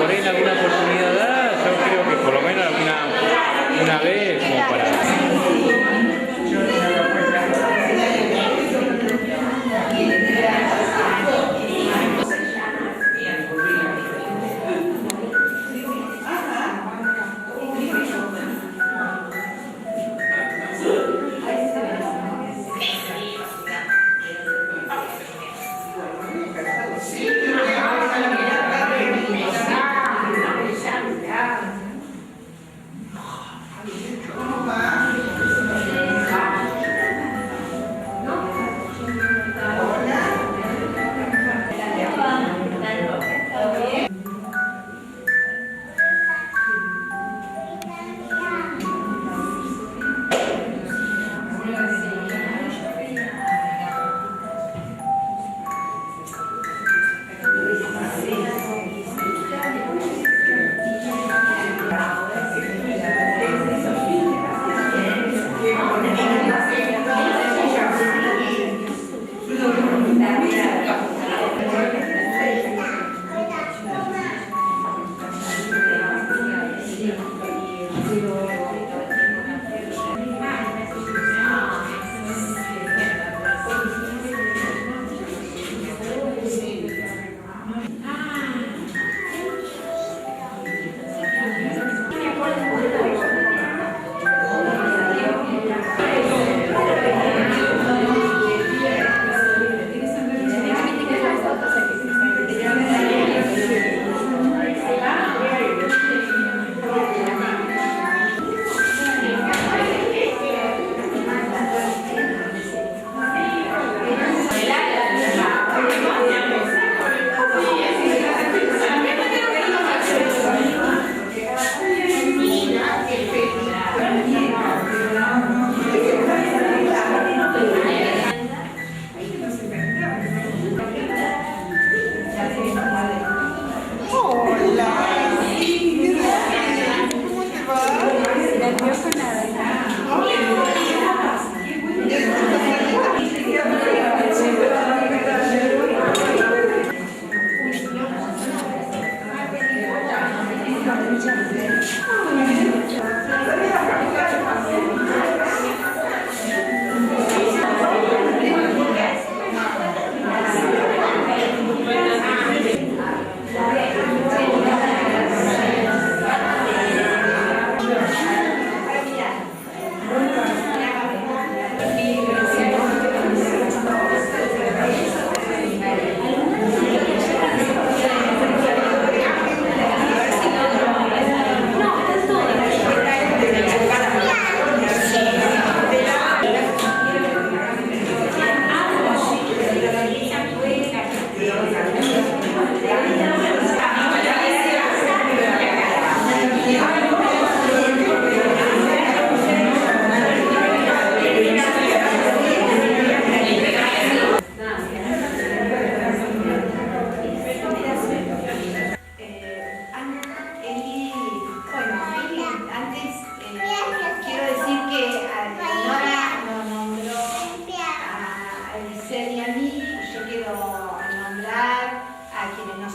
por ahí en alguna oportunidad dada, yo creo que por lo menos una vez como para...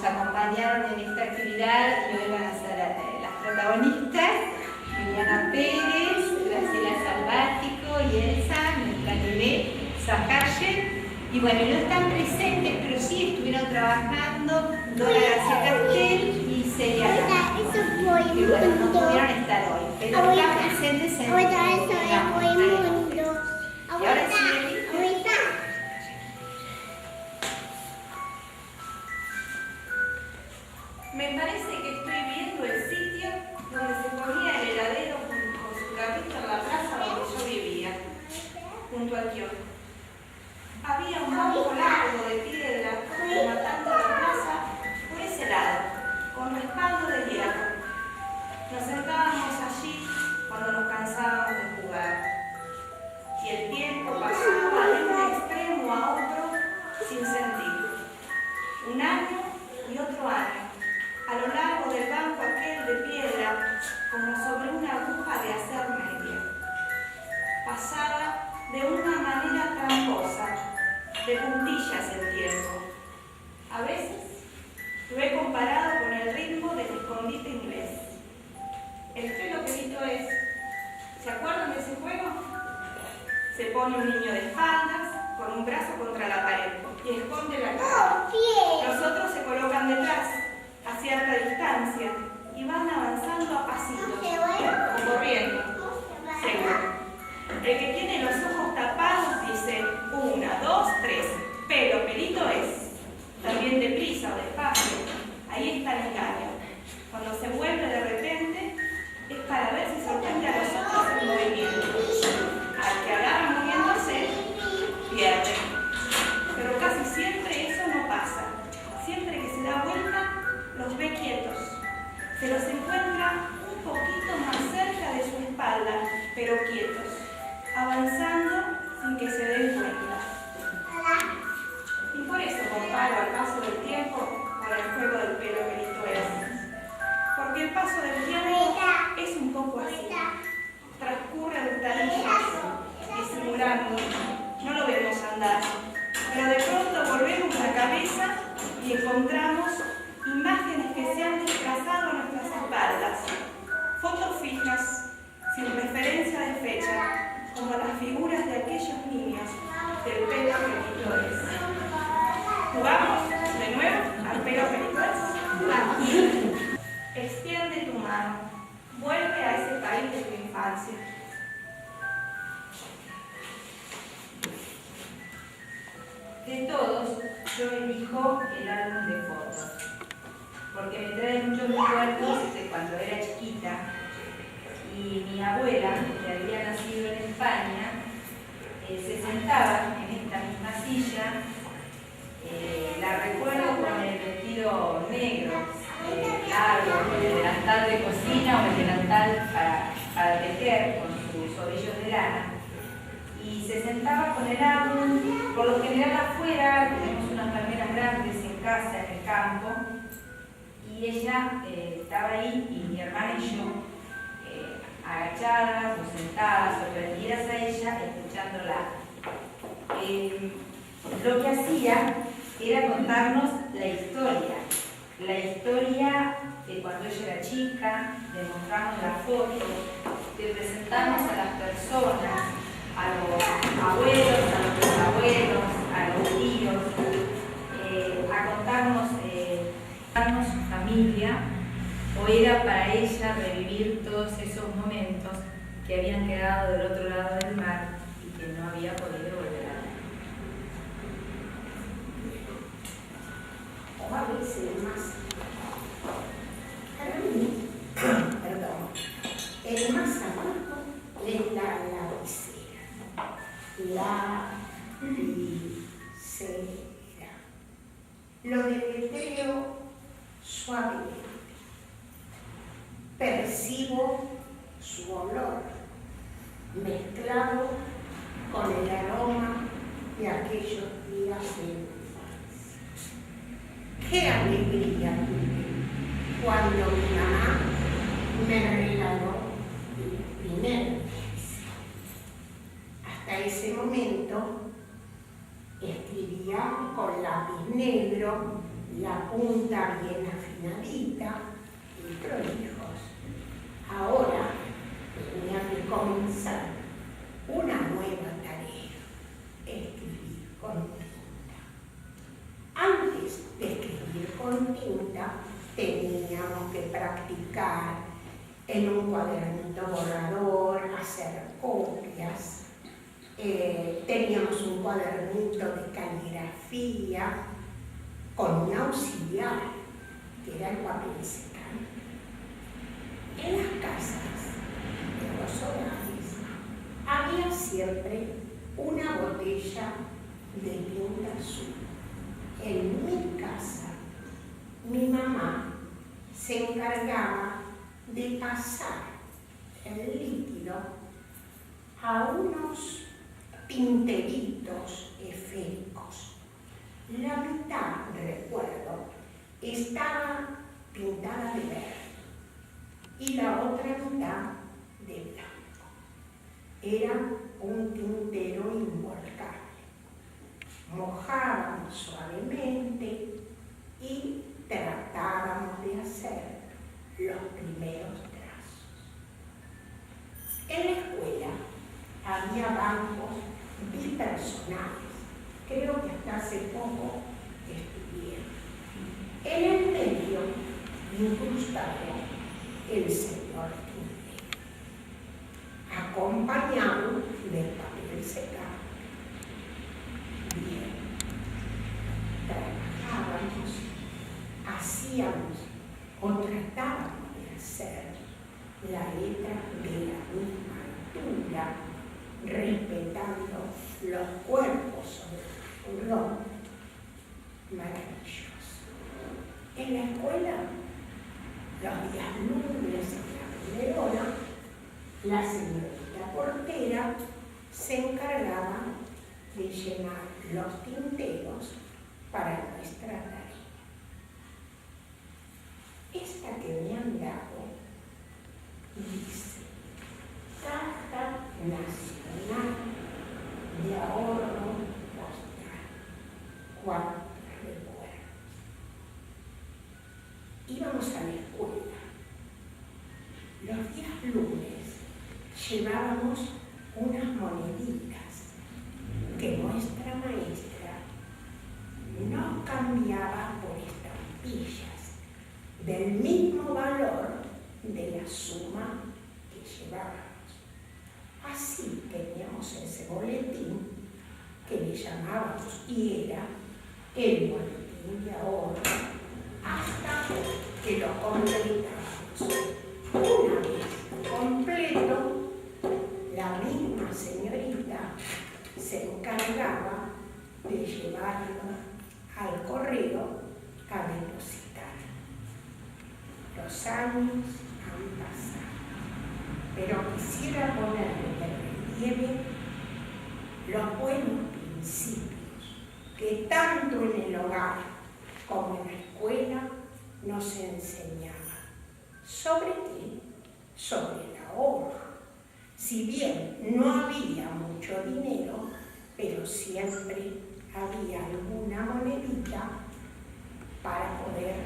acompañaron en esta actividad y hoy van a ser las protagonistas, Liliana Pérez, Graciela Salvático y Elsa, nuestra bebé Sacalle. Y bueno, no están presentes, pero sí estuvieron trabajando Dora García Castel y Celia Lama. Y bueno, no pudieron estar hoy, pero están presentes en el mundo. Y ahora sí, me parece que estoy viendo el sitio donde se ponía el heladero con su carrito en la plaza donde yo vivía, junto al kiosco. Había un banco largo de piedra rematando la plaza por ese lado, con respaldo de hierro. Nos sentábamos allí cuando nos cansábamos de jugar. Y el tiempo pasaba de un extremo a otro sin sentido. Un año y otro año. A lo largo del banco aquel de piedra, como sobre una aguja de hacer media. Pasaba de una manera tramposa, de puntillas el tiempo. A veces lo he comparado con el ritmo de mis escondite inglés. El pelo pelito es, ¿se acuerdan de ese juego? Se pone un niño de espaldas, con un brazo contra la pared, y esconde la cara. Los otros se colocan detrás, a cierta distancia, y van avanzando a pasitos, o corriendo, seguro. El que tiene los ojos tapados dice 1, 2, 3. Pero pelito es. También deprisa o despacio. Ahí está el engaño. Cuando se vuelve de repente, es para ver si sorprende a los otros en movimiento. Al que agarra moviéndose, pierde. Pero casi siempre eso no pasa. Siempre que se da vuelta, los ve quietos. Se los encuentra un poquito más cerca de su espalda, pero quietos, avanzando sin que se den cuenta. Y por eso comparo al paso del tiempo con el juego del pelo pelito es. Porque el paso del tiempo es un poco así. Transcurre hurtadillas, disimulando. No lo vemos andar. Pero de pronto volvemos la cabeza y encontramos imágenes que se han desplazado a nuestras espaldas. Fotos fijas, sin referencia de fecha, como las figuras de aquellos niños del pelo pelito es. ¿Jugamos de nuevo al pelo pelito es? Vamos. Extiende tu mano. Vuelve a ese país de tu infancia. De todos, yo elijo el álbum de fotos, porque me trae muchos recuerdos de cuando era chiquita y mi abuela, que había nacido en España, se sentaba en esta misma silla. La recuerdo con el vestido negro, largo, el delantal de cocina o el delantal para tejer con sus ovillos de lana. Y se sentaba con el álbum, por lo general afuera, tenemos unas palmeras grandes en casa, en el campo, y ella estaba ahí, y mi hermana y yo, agachadas o sentadas, sorprendidas a ella, escuchándola. Lo que hacía era contarnos la historia de cuando ella era chica, de mostrarnos la foto, de presentarnos a las personas, a los abuelos, a los bisabuelos, a los tíos, a contarnos su familia, o era para ella revivir todos esos momentos que habían quedado del otro lado del mar y que no había podido volver a ver. O a veces más. Para mí, el más abajo es la lapicera. Lo deletreo suavemente. Percibo su olor mezclado con el aroma de aquellos días de infancia. ¡Qué alegría tuve cuando mi mamá me regaló mi primer beso! Hasta ese momento escribía con lápiz negro, la punta bien afinadita y prolijos. Ahora tenía que comenzar una nueva tarea: escribir con tinta. Antes de escribir con tinta, teníamos que practicar en un cuadernito borrador, hacer copias. Teníamos un cuadernito de caligrafía con un auxiliar, que era el papel secante. En las casas de los hogares había siempre una botella de tinta azul. En mi casa, mi mamá se encargaba de pasar el líquido a unos pinteritos esféricos. La mitad, recuerdo, estaba pintada de verde y la otra mitad de blanco. Era un tintero involcable. Mojábamos suavemente y tratábamos de hacer los primeros trazos. En la escuela había bancos bipersonales, creo que hasta hace poco estudié. En el medio, incrustado el señor Tintero, acompañado del papel secado. Bien, trabajábamos, hacíamos o tratábamos de hacer la letra de la misma altura, respetando los cuerpos sobre el rol. Maravilloso. En la escuela, los días lunes en la primera hora, la señorita portera se encargaba de llenar los tinteros para nuestra tarea. Esta que me han dado dice: Caja Nacional de Ahorro Postal. 4 recuerdos. Íbamos a la escuela. Los días lunes llevábamos unas moneditas que nuestra maestra nos cambiaba por estampillas del mismo valor de la suma que llevábamos. Así teníamos ese boletín que le llamábamos y era el boletín de ahorro hasta que lo completábamos. Una vez completo, la misma señorita se encargaba de llevarlo al correo a depositar. Los años han pasado, pero quisiera poner de relieve los buenos principios que tanto en el hogar como en la escuela nos enseñaban. ¿Sobre qué? Sobre el ahorro. Si bien no había mucho dinero, pero siempre había alguna monedita para poder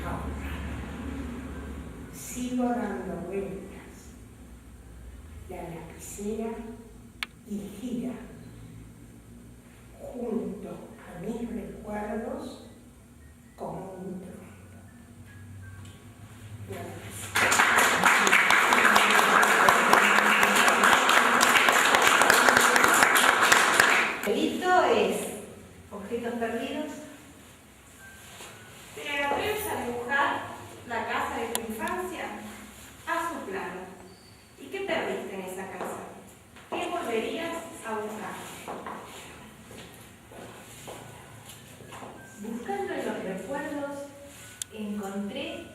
ahorrar. Sigo dando vueltas la lapicera y gira junto a mis recuerdos como un trompo. Esto es objetos perdidos. ¿Te atreves a dibujar la casa de tu infancia? Haz su plano. ¿Y qué perdiste en esa casa? ¿Qué volverías a buscar? Buscando en los recuerdos, encontré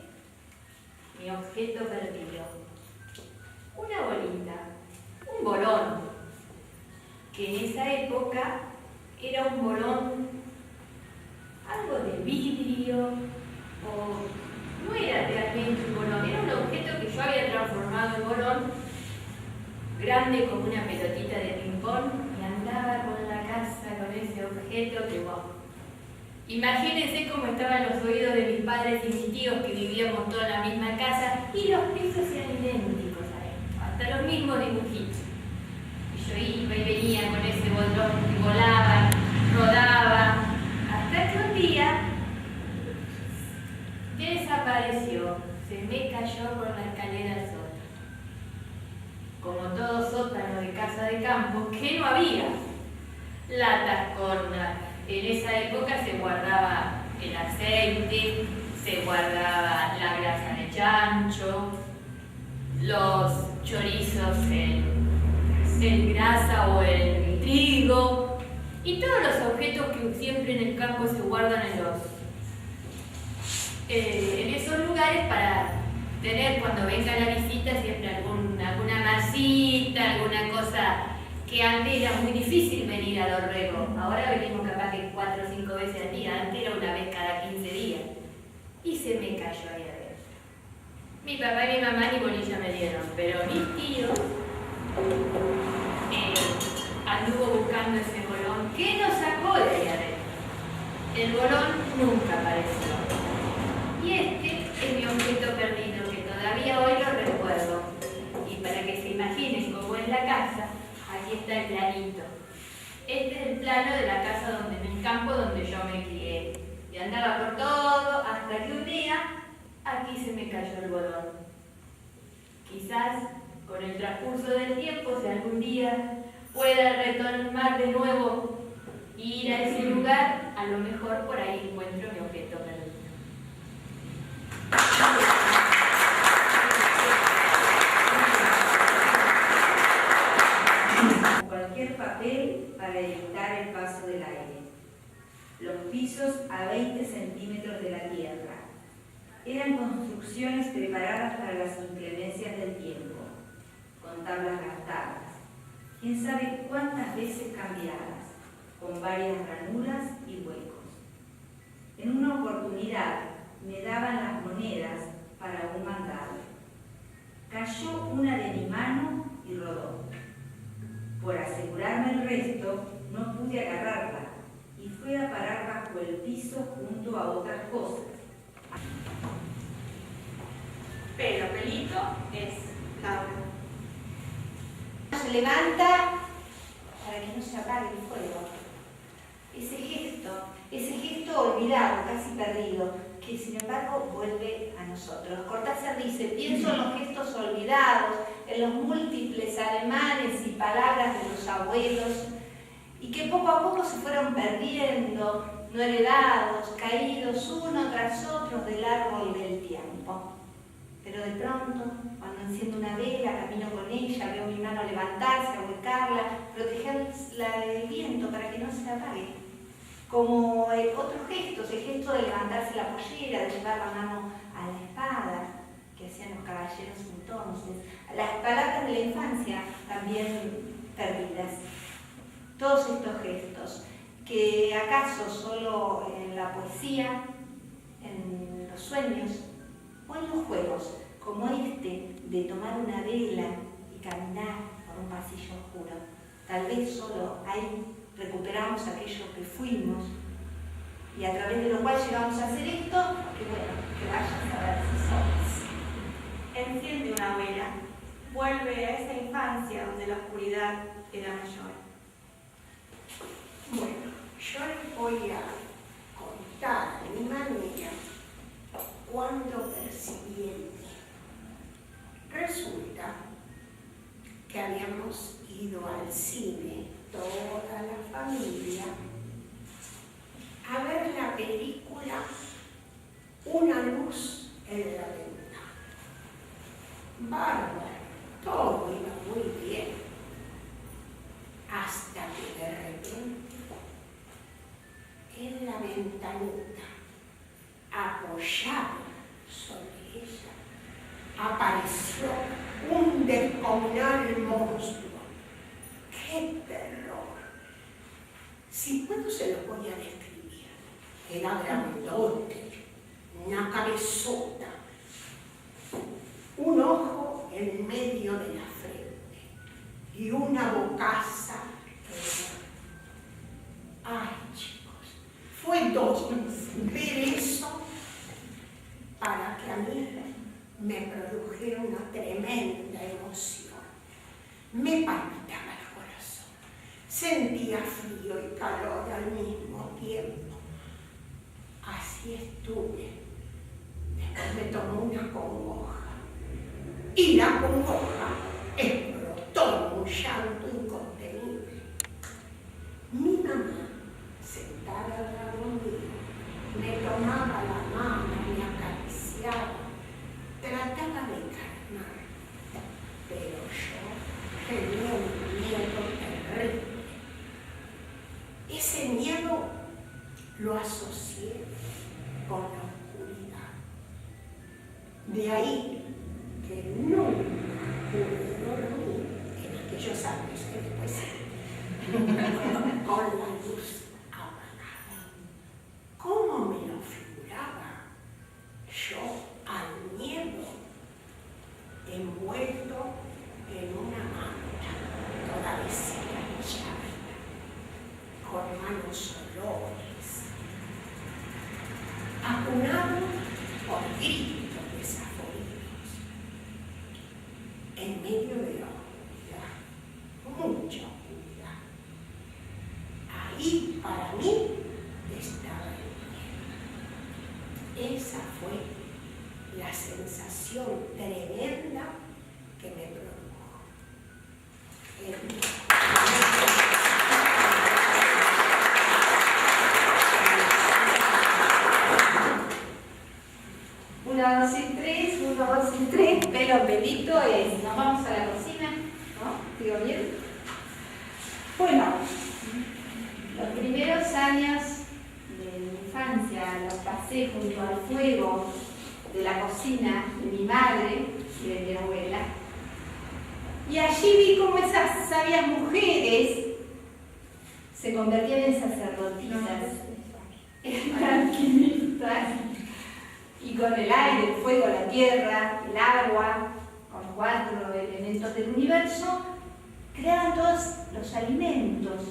mi objeto perdido. Una bolita, un bolón, que en esa época era un bolón, algo de vidrio, o no era realmente un bolón, era un objeto que yo había transformado en bolón, grande como una pelotita de ping-pong, y andaba por la casa con ese objeto que wow. Imagínense cómo estaban los oídos de mis padres y mis tíos, que vivíamos todos en la misma casa, y los pisos eran idénticos a esto, hasta los mismos dibujitos. Y yo iba y venía con ese bolón y volaba, rodaba, hasta que un día desapareció, se me cayó por la escalera al sótano. Como todo sótano de casa de campo, que no había latas cornas. En esa época se guardaba el aceite, se guardaba la grasa de chancho, los chorizos en grasa o en trigo, y todos los objetos que siempre en el campo se guardan en esos lugares para tener cuando venga la visita siempre alguna masita, alguna cosa que antes era muy difícil venir al Dorrego. Ahora venimos capaz que 4 o 5 veces al día, antes era una vez cada 15 días. Y se me cayó ahí adentro. Mi papá y mi mamá ni bolilla me dieron, pero mis tíos anduvo buscando ese bolón que nos sacó de ahí adentro. El bolón nunca apareció. Y este es mi objeto perdido. está el planito. Este es el plano de la casa en el campo donde yo me crié. Y andaba por todo hasta que un día aquí se me cayó el bolón. Quizás con el transcurso del tiempo, si algún día pueda retomar de nuevo y ir a ese lugar, a lo mejor por ahí encuentro mi objeto perdido. Cualquier papel para evitar el paso del aire. Los pisos a 20 centímetros de la tierra. Eran construcciones preparadas para las inclemencias del tiempo, con tablas gastadas, quién sabe cuántas veces cambiadas, con varias ranuras y huecos. En una oportunidad me daban las monedas para un mandado. Cayó una de mi mano y rodó. Por asegurarme el resto, no pude agarrarla y fue a parar bajo el piso junto a otras cosas. Pero Pelito es Laura. Se levanta para que no se apague el fuego. Ese gesto olvidado, casi perdido, que sin embargo vuelve a nosotros. Cortázar dice, pienso en los gestos olvidados, en los múltiples ademanes y palabras de los abuelos, y que poco a poco se fueron perdiendo, no heredados, caídos uno tras otro del árbol del tiempo. Pero de pronto, cuando enciendo una vela, camino con ella, veo mi mano levantarse, ahuecarla, protegerla del viento para que no se apague. Como otros gestos, el gesto de levantarse la pollera, de llevar la mano a la espada, que hacían los caballeros entonces, las palabras de la infancia también perdidas. Todos estos gestos, que acaso solo en la poesía, en los sueños o en los juegos, como este de tomar una vela y caminar por un pasillo oscuro. Tal vez solo ahí recuperamos aquello que fuimos y a través de lo cual llegamos a hacer esto, que bueno, que vayas a ver si somos. Enciende una vela, vuelve a esa infancia donde la oscuridad era mayor. Bueno, yo les voy a contar a mi manera cuando percibí el tiempo. Resulta que habíamos ido al cine, toda la familia, a ver la película Una luz en la ventana. Bárbaro, todo iba muy bien, hasta que de repente, en la ventanita, apoyada sobre ella, apareció un descomunal monstruo. ¡Qué terror! Si puedo se lo voy a describir. Era grandote, una cabezota, un ojo en medio de la frente y una bocaza enorme. ¡Ay, chicos! Fue todo ver eso para que a mí me produjera una tremenda emoción. Me palpitaba el corazón, sentía frío y calor al mismo tiempo. Así estuve. Después me tomó una congoja y la congoja explotó en un llanto incontenible. Mi mamá, sentada al lado mío, me tomaba la mano, me acariciaba, trataba de calmar, pero yo tenía un miedo terrible. Ese miedo lo asocié con la oscuridad. De ahí que nunca pude dormir en aquellos años que después con la luz apagada. ¿Cómo me lo figuraba yo al miedo envuelto en una manta toda deshilachada, con malos olores, acunado por gritos desaforidos, en medio de la oscuridad, mucha oscuridad. emoción tremenda que me produjo. Una, dos y tres, uno, dos y tres, pelo, pelito, nos vamos a la cocina, ¿no? ¿Digo bien? Bueno, los primeros años de mi infancia los pasé junto al fuego de la cocina de mi madre y de mi abuela. Y allí vi cómo esas sabias mujeres se convertían en sacerdotisas, en alquimistas, y con el aire, el fuego, la tierra, el agua, con los 4 elementos del universo, creaban todos los alimentos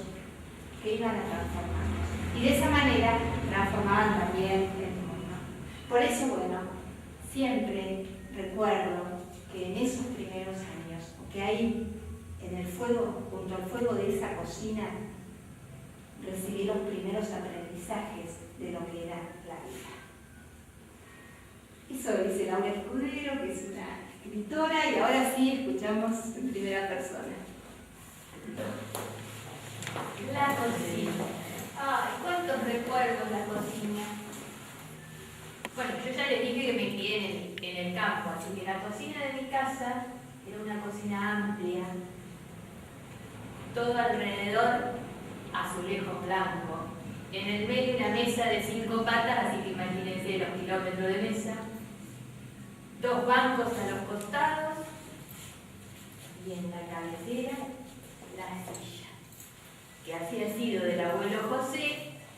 que iban a transformarnos. Y de esa manera transformaban también el mundo. Por eso, bueno, siempre recuerdo que en esos primeros años, que ahí en el fuego, junto al fuego de esa cocina, recibí los primeros aprendizajes de lo que era la vida. Eso lo dice Laura Escudero, que es una escritora, y ahora sí escuchamos en primera persona. La cocina. Ay, cuántos recuerdos la cocina. Bueno, yo ya les dije que me crié en el campo, así que la cocina de mi casa era una cocina amplia, todo alrededor azulejos blancos, en el medio una mesa de 5 patas, así que imagínense los kilómetros de mesa, 2 bancos a los costados y en la cabecera la silla, que había sido del abuelo José,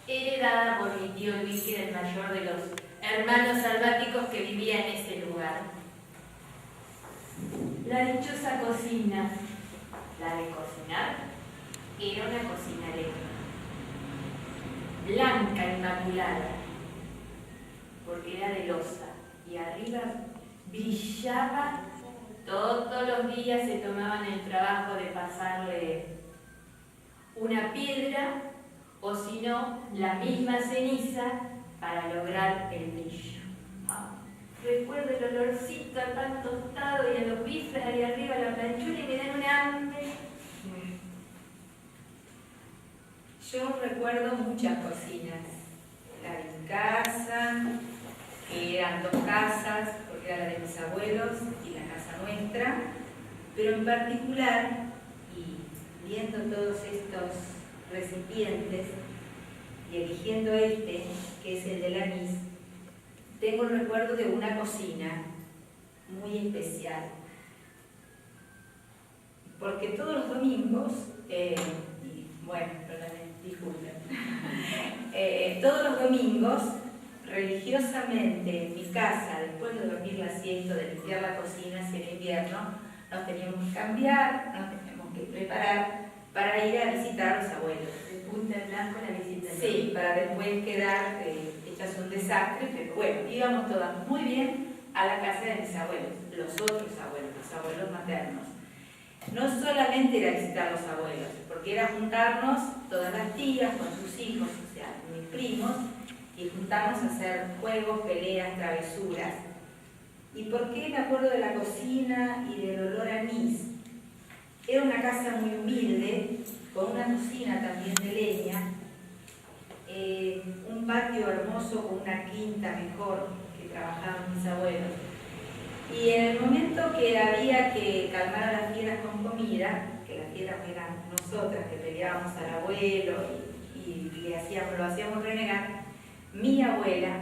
heredada por mi tío Luis, que era el mayor de los hermanos salváticos que vivía en ese lugar. La dichosa cocina, la de cocinar, era una cocina eléctrica, blanca, inmaculada, porque era de loza, y arriba brillaba. Todos los días se tomaban el trabajo de pasarle una piedra o si no, la misma ceniza para lograr el brillo. Recuerdo el olorcito al pan tostado y a los bifes ahí arriba de la planchura y me dan una hambre. Yo recuerdo muchas cocinas. La de mi casa, que eran 2 casas, porque era la de mis abuelos y la casa nuestra, pero en particular, y viendo todos estos recipientes y eligiendo este, que es el del anís, tengo el recuerdo de una cocina muy especial. Porque todos los domingos, disculpen, todos los domingos, religiosamente en mi casa, después de dormir la siesta, de limpiar la cocina hacia el invierno, nos teníamos que cambiar, nos teníamos que preparar para ir a visitar a los abuelos. De punta en blanco la visita. Sí, para después quedar hechas un desastre, pero bueno, íbamos todas muy bien a la casa de mis abuelos, los otros abuelos, los abuelos maternos. No solamente era visitar a los abuelos, porque era juntarnos todas las tías con sus hijos, o sea, mis primos, y juntarnos a hacer juegos, peleas, travesuras. ¿Y por qué me acuerdo de la cocina y del olor a anís? Era una casa muy humilde, con una cocina también de leña, un patio hermoso con una quinta mejor que trabajaban mis abuelos. Y en el momento que había que calmar a las fieras con comida, que las fieras eran nosotras que peleábamos al abuelo y lo hacíamos renegar, mi abuela,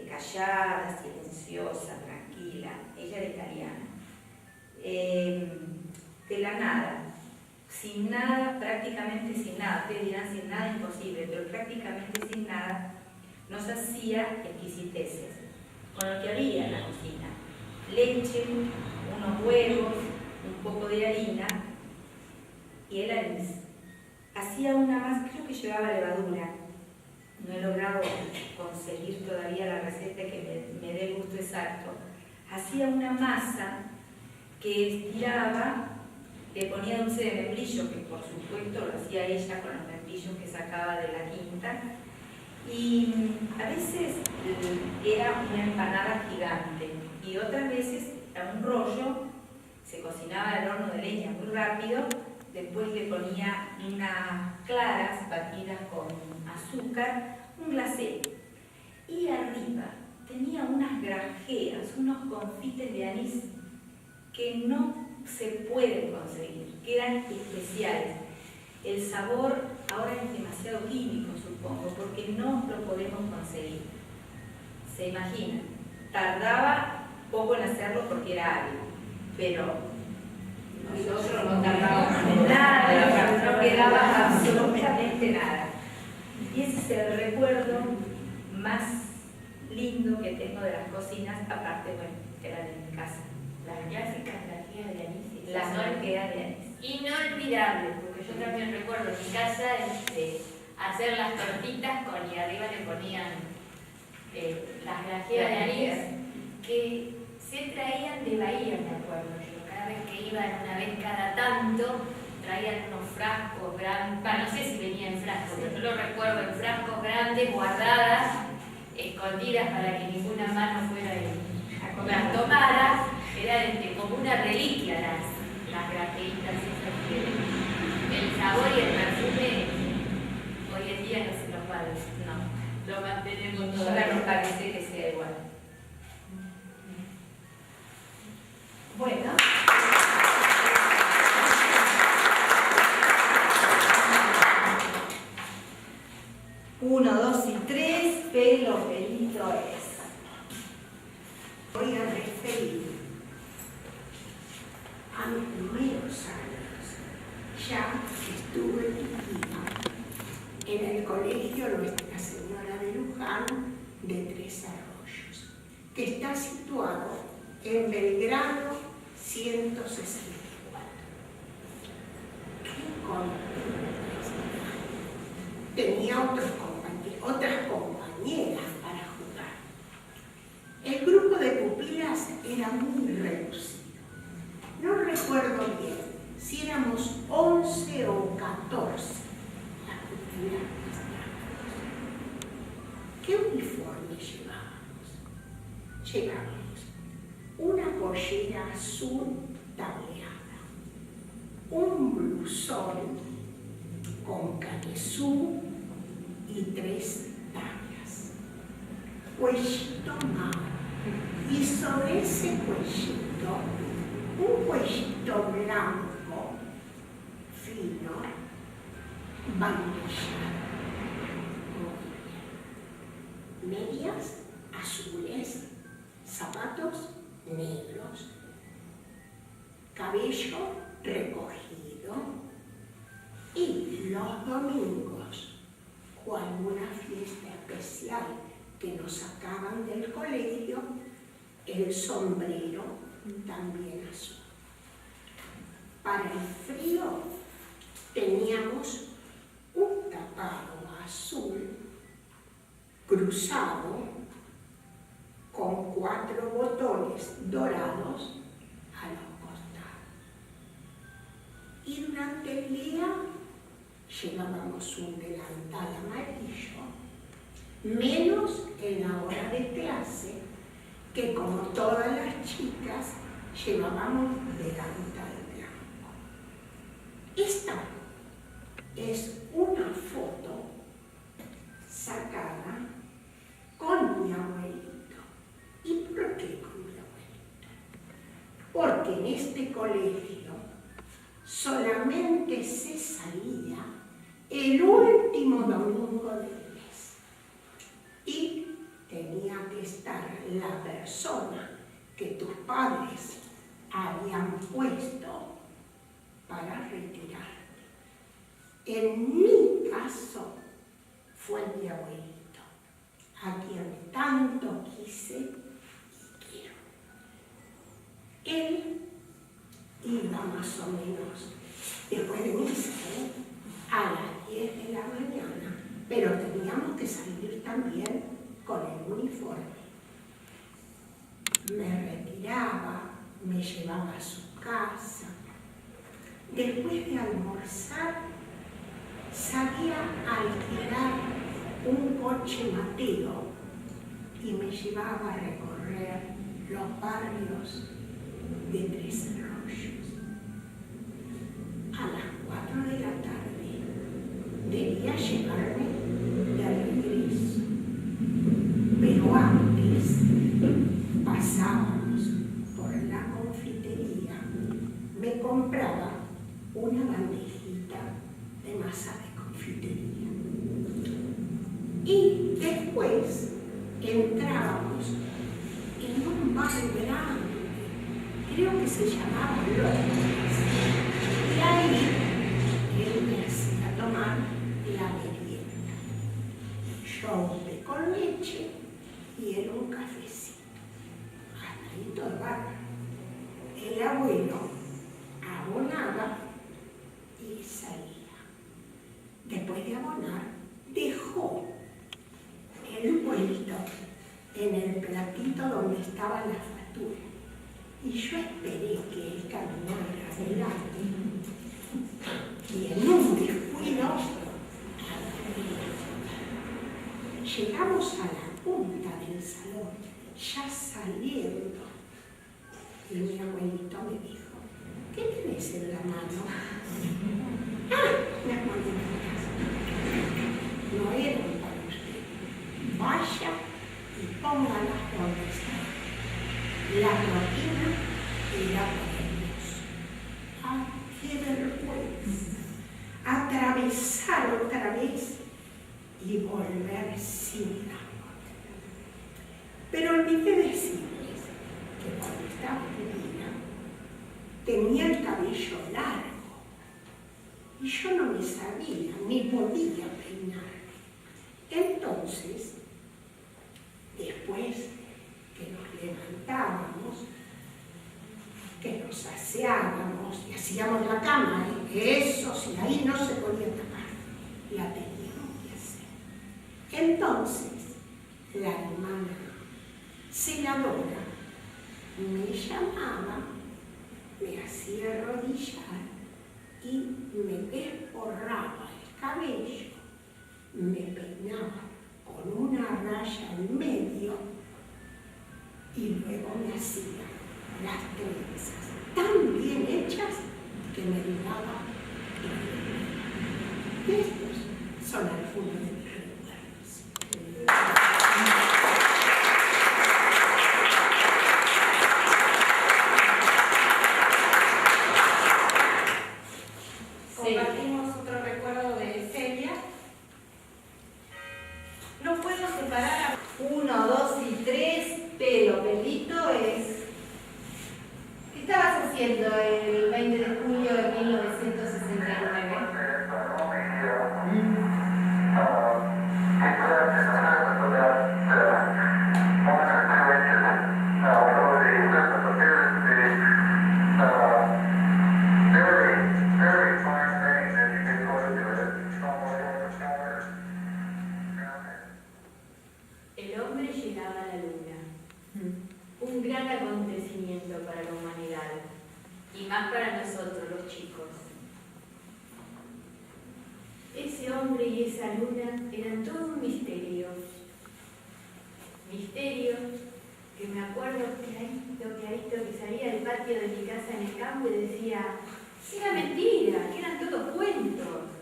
callada, silenciosa, tranquila, ella era italiana, de la nada, sin nada, prácticamente sin nada, ustedes dirán sin nada imposible, pero prácticamente sin nada, nos hacía exquisiteces con lo que había en la cocina: leche, unos huevos, un poco de harina y el anís. Hacía una masa, creo que llevaba levadura, no he logrado conseguir todavía la receta que me dé el gusto exacto. Hacía una masa que estiraba, le ponía dulce de membrillo, que por supuesto lo hacía ella con los membrillos que sacaba de la quinta, y a veces era una empanada gigante, y otras veces a un rollo, se cocinaba al horno de leña muy rápido, después le ponía unas claras batidas con azúcar, un glacé, y arriba tenía unas grajeas, unos confites de anís que no se pueden conseguir, que eran especiales. El sabor ahora es demasiado químico, supongo, porque no lo podemos conseguir. Se imagina, tardaba poco en hacerlo porque era árido, pero nosotros no tardábamos nada, no quedaba absolutamente nada. Y ese es el recuerdo más lindo que tengo de las cocinas, aparte, bueno, que eran en mi casa. Las clásicas grajeas de anís. Las grajeas de anís. Inolvidables, porque yo también recuerdo en mi casa hacer las tortitas y arriba le ponían las grajeas de anís que se traían de Bahía, me acuerdo yo. Cada vez que iban, una vez cada tanto, traían unos frascos grandes, no sé si venían en frascos, pero yo lo recuerdo en frascos grandes, guardadas, escondidas para que ninguna mano fuera y las tomara. Era como una reliquia las grajeitas esas que el sabor y el perfume hoy en día no se nos va, no, lo mantenemos todavía. Ahora no parece que sea igual. Bueno. Uno, dos y tres, pelo, pelito es. Voy a referir a mis primeros años, ya que estuve chiquita en el colegio Nuestra Señora de Luján de Tres Arroyos, que está situado en Belgrano 164. Tenía otras compañeras para jugar. El grupo de pupilas era muy reducido. No recuerdo bien si éramos 11 o 14 las pupilas. ¿Qué uniforme llevábamos? Llevábamos una pollera azul tableada, un blusón con canesú y 3 tallas, cuellito mar, y sobre ese cuellito, un cuellito blanco, fino, bandillado, medias azules, zapatos negros, cabello recogido, y los domingos, o alguna fiesta especial que nos sacaban del colegio, el sombrero también azul. Para el frío teníamos un tapado azul cruzado con 4 botones dorados a los costados. Y durante el día llevábamos un delantal amarillo, menos en la hora de clase, que como todas las chicas llevábamos delantal blanco. Esta es una foto sacada con mi abuelito. ¿Y por qué con mi abuelito? Porque en este colegio solamente se salía el último domingo del mes y tenía que estar la persona que tus padres habían puesto para retirarte. En mi caso fue mi abuelito, a quien tanto quise y quiero. Él iba más o menos después de misa, a las 10 de la mañana, pero teníamos que salir también con el uniforme. Me retiraba, me llevaba a su casa. Después de almorzar, salía a alquilar un coche Mateo y me llevaba a recorrer los barrios de Tres Arroyos. A las 4 de la tarde debía llevarme de regreso, pero antes pasábamos por la confitería, me compraba una bandejita de masa de confitería y después entrábamos en un bar grande, creo que se llamaba López, y ahí él me hacía tomar la merienda. Yo un té con leche y él un cafecito. Hasta ahí todo bárbaro. El abuelo abonaba y salía. Después de abonar, dejó el vuelto en el platito donde estaba la factura. Y yo esperé que él caminara adelante y en un descuido llegamos a la punta del salón, ya saliendo, y mi abuelito me dijo: ¿qué tenés en la mano? ¡Ah! Las moneditas. No eran para usted. Vaya y póngalas donde están. La rutina era maravillosa. ¡Ah, qué vergüenza! Atravesar otra vez y volver sin la moneda. Pero olvidé decirles que cuando estaba pequeña tenía el cabello largo y yo no me sabía ni podía peinarme. Entonces, después que nos levantábamos, que nos aseábamos y hacíamos la cama, eso sí, ahí no se podía tapar, la teníamos que hacer. Entonces, la hermana celadora me llamaba, me hacía arrodillar y me desporraba el cabello, me peinaba con una raya en medio y luego me hacía las trenzas tan bien hechas que me duraba. Estos son algunos de mis recuerdos. Compartimos otro recuerdo de Celia. No puedo separar a 1, 2 y 3, pelito es. ¿Qué estabas haciendo el 20 de julio de 1969? El hombre llegaba a la luna, un gran acontecimiento para la humanidad y más para nosotros los chicos. Ese hombre y esa luna eran todo un misterio. Misterio que me acuerdo clarito que salía del patio de mi casa en el campo y decía: era mentira, que eran todos cuentos.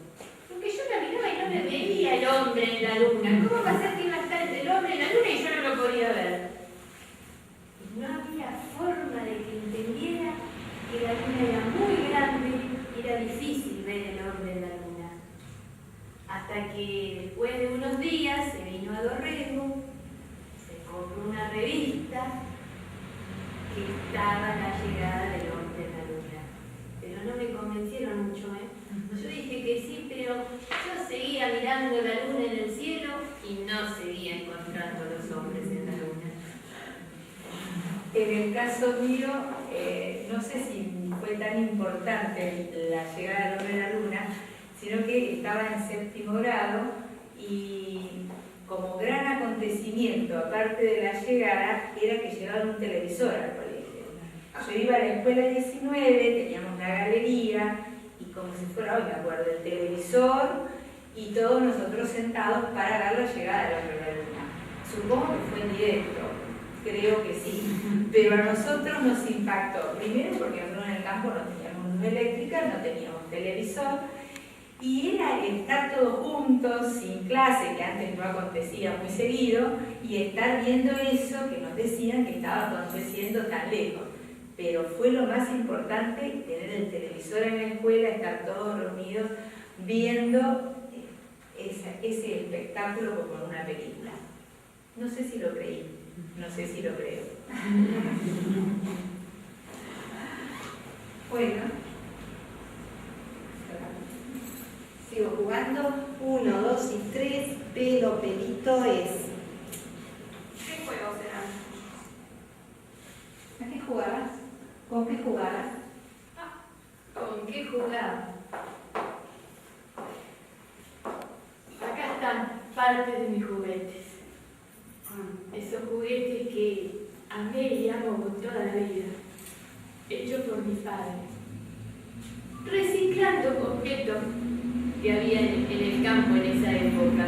Porque yo la miraba y no me veía el hombre en la luna. ¿Cómo va a ser que iba a estar el hombre en la luna y yo no lo podía ver? Y no había forma de que entendiera que la luna era muy grande y era difícil ver el hombre en la luna. Hasta que después de unos días se vino a Dorrego, se compró una revista que estaba la llegada del hombre en la luna. Pero no me convencieron mucho, ¿eh? Yo dije que sí, pero yo seguía mirando la luna en el cielo y no seguía encontrando los hombres en la luna. En el caso mío, no sé si fue tan importante la llegada del hombre a la luna, sino que estaba en séptimo grado y como gran acontecimiento, aparte de la llegada, era que llevaban un televisor al colegio. Yo iba a la escuela 19, teníamos la galería, y como si fuera hoy, me acuerdo, el televisor y todos nosotros sentados para ver la llegada del hombre a la luna. Supongo que fue en directo. creo que sí, pero a nosotros nos impactó. Primero porque nosotros en el campo no teníamos luz eléctrica, no teníamos televisor, y era estar todos juntos, sin clase, que antes no acontecía muy seguido, y estar viendo eso que nos decían que estaba aconteciendo tan lejos. Pero fue lo más importante, tener el televisor en la escuela, estar todos reunidos viendo ese espectáculo como una película. No sé si lo creí, no sé si lo creo. Bueno, sigo jugando. 1, 2 y 3, pelo, pelito es. ¿Qué juegos serán? ¿A qué jugabas? ¿Con qué jugabas? ¿Con qué jugaba? Acá están parte de mis juguetes. Esos juguetes que amé y amo con toda la vida, hechos por mis padres. Reciclando objetos que había en el campo en esa época.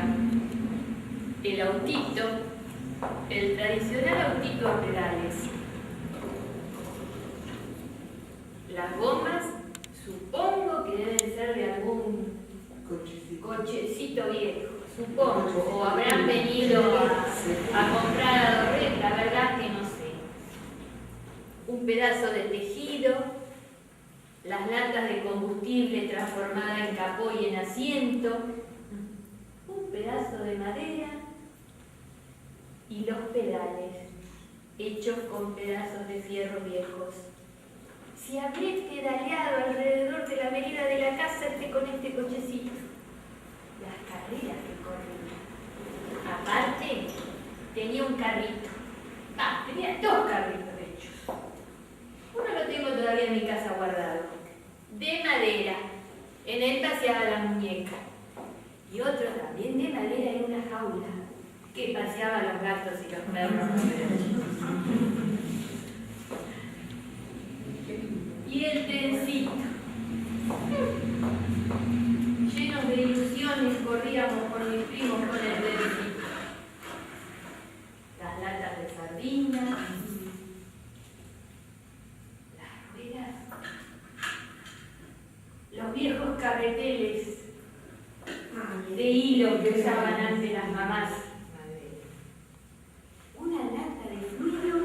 El autito, el tradicional autito a pedales. Las gomas, supongo que deben ser de algún cochecito viejo, supongo, o habrán venido a comprar a Dorret, la verdad que no sé. Un pedazo de tejido, las latas de combustible transformada en capó y en asiento, un pedazo de madera y los pedales, hechos con pedazos de fierro viejos. Si habré pedaleado alrededor de la vereda de la casa con este cochecito. Las carreras que corría. Aparte, tenía un carrito. Tenía 2 carritos hechos. Uno lo tengo todavía en mi casa guardado, de madera. En él paseaba la muñeca. Y otro también de madera en una jaula, que paseaba a los gatos y los perros. Y el trencito. Llenos de ilusiones corríamos con mis primos con el trencito. Las latas de sardinas, las ruedas, los viejos carreteles de hilo que usaban antes las mamás. Una lata de fluido.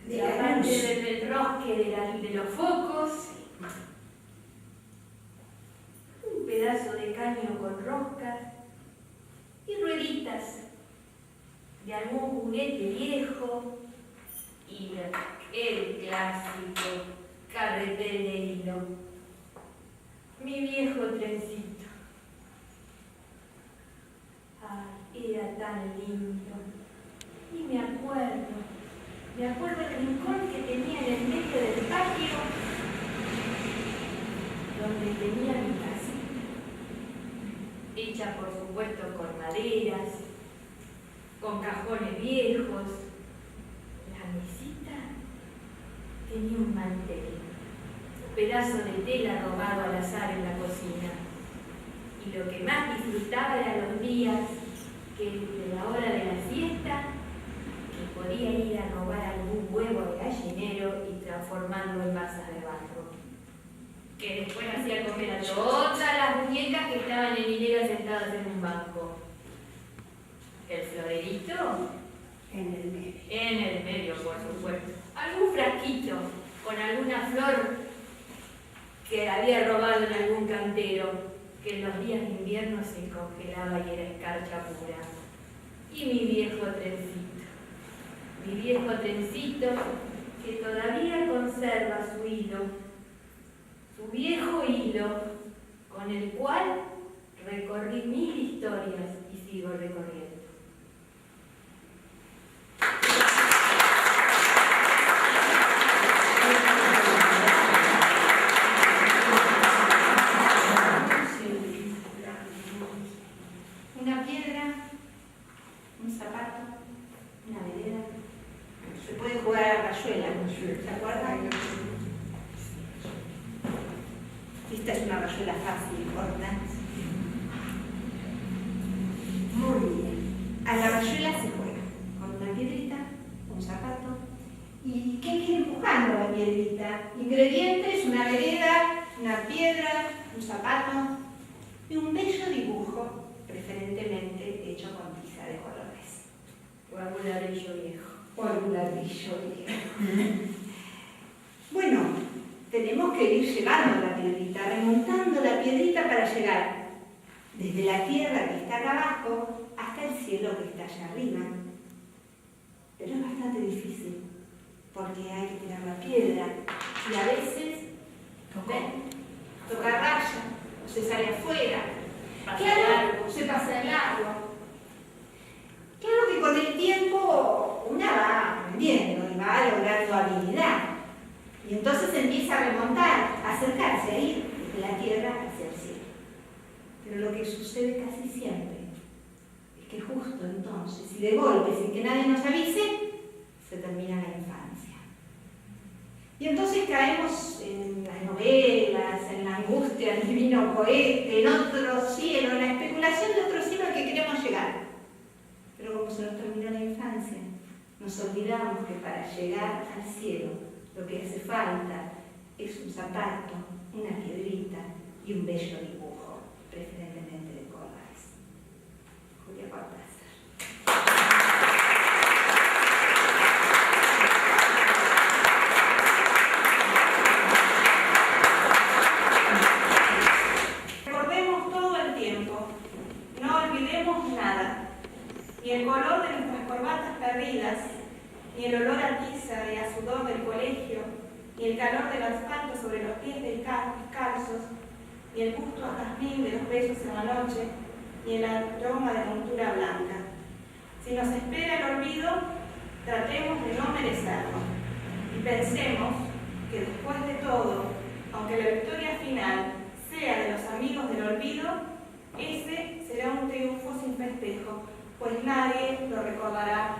De aparte del rosque de los focos, un pedazo de caño con roscas y rueditas de algún juguete viejo y el clásico carretel de hilo, mi viejo trencito. Ay, era tan lindo y me acuerdo el rincón que tenía en el medio del patio, donde tenía mi casita, hecha por supuesto con maderas, con cajones viejos. La mesita tenía un mantel, un pedazo de tela robado al azar en la cocina. Y lo que más disfrutaba eran los días que de la hora de la siesta, podía ir a robar algún huevo de gallinero y transformarlo en masas de barro, que después hacía comer a todas las muñecas que estaban en hilera sentadas en un banco. El florerito en el medio, por supuesto. Algún frasquito con alguna flor que había robado en algún cantero, que en los días de invierno se congelaba y era escarcha pura. Y mi viejo trencito, que todavía conserva su hilo, su viejo hilo, con el cual recorrí 1000 historias y sigo recorriendo. Una piedra, un zapato, una vereda. Se puede jugar a la rayuela, ¿se acuerdan? Esta es una rayuela fácil, corta. Muy bien. A la rayuela se juega con una piedrita, un zapato. ¿Y qué hay que ir empujando la piedrita? Ingredientes: una vereda, una piedra, un zapato y un bello dibujo, preferentemente hecho con tiza de colores. O algún ladrillo viejo. O algún ladrillo viejo. Bueno, tenemos que ir llevando la piedrita, remontando la piedrita para llegar desde la tierra que está acá abajo hasta el cielo que está allá arriba. Pero es bastante difícil, porque hay que tirar la piedra y a veces, ¿ven? Toca raya, o se sale afuera. Claro, se pasa el agua. Claro que con el tiempo una va aprendiendo y va logrando habilidad. Y entonces empieza a remontar, a acercarse, a ir desde la tierra hacia el cielo. Pero lo que sucede casi siempre es que justo entonces, y de golpe, sin que nadie nos avise, se termina la infancia. Y entonces caemos en las novelas, en la angustia del divino cohete, en otro cielo, en la especulación de otro cielo al que queremos llegar. Pero como se nos terminó la infancia, nos olvidamos que para llegar al cielo lo que hace falta es un zapato, una piedrita y un bello dibujo, preferentemente de colores. Julia Cortázar. Recordemos todo el tiempo, no olvidemos nada, ni el color de nuestras corbatas perdidas, ni el olor a tiza y a sudor del colegio, ni el calor del asfalto sobre los pies descalzos, ni el gusto a jazmín de los besos en la noche, ni el aroma de montura blanca. Si nos espera el olvido, tratemos de no merecerlo y pensemos que después de todo, aunque la victoria final sea de los amigos del olvido, ese será un triunfo sin festejo, pues nadie lo recordará